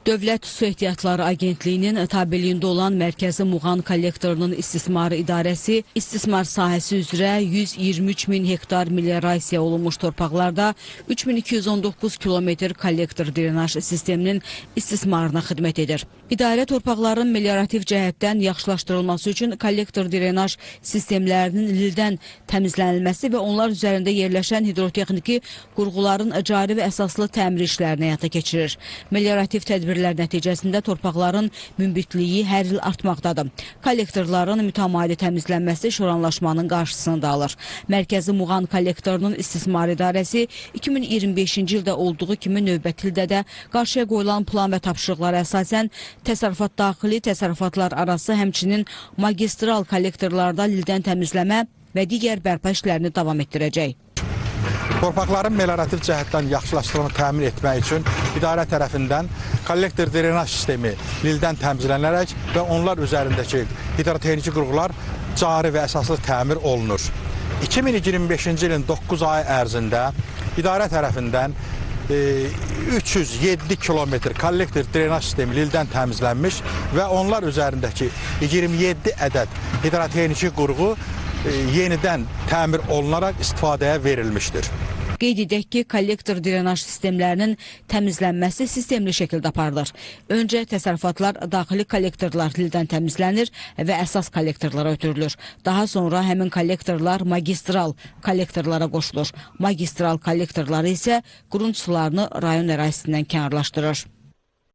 Dövlət Su Ehtiyatları Agentliyinin tabeliyində olan Mərkəzi Muğan Kollektorunun istismarı idarəsi istismar sahəsi üzrə 123 min hektar meliorasiya olunmuş torpaqlarda 3219 kilometr kollektor drenaj sisteminin istismarına xidmət edir. İdarə torpaqların meliorativ cəhətdən yaxşılaşdırılması üçün kollektor drenaj sistemlərinin lildən təmizlənilməsi və onlar üzərində yerləşən hidrotexniki qurğuların cari və əsaslı təmir işlərini həyata keçirir. Meliorativ tədbirlər nəticəsində torpaqların münbitliyi hər il artmaqdadır. Kollektorların mütəmadi təmizlənməsi şoranlaşmanın qarşısını da alır. Mərkəzi Muğan Kollektorunun istismar idarəsi 2025-ci ildə olduğu kimi növbəti ildə də qarşıya qoyulan plan və tapşırıqlara əsasən təsərrüfat daxili, təsərrüfatlar arası, həmçinin magistral kollektorlarda lildən təmizləmə və digər bərpa işlərini davam etdirəcək. Torpaqların meliorativ cəhətdən yaxşılaşdırılmasını təmin etmək üçün idarə tərəfindən kollektor drenaj sistemi lildən təmizlənərək və onlar üzərindəki hidrotexniki qurğular cari və əsaslı təmir olunur. 2025-ci ilin 9 ay ərzində idarə tərəfindən 307 kilometr kollektor drenaj sistemi lildən təmizlənmiş və onlar üzərindəki 27 ədəd hidrotexniki qurğu yenidən təmir olunaraq istifadəyə verilmişdir. Qeyd edək ki, kollektor drenaj sistemlərinin təmizlənməsi sistemli şəkildə aparılır. Öncə təsərrüfatlar daxili kollektorlar lildən təmizlənir və əsas kollektorlara ötürülür. Daha sonra həmin kollektorlar magistral kollektorlara qoşulur. Magistral kollektorları isə qurund sularını rayon ərazisindən kənarlaşdırır.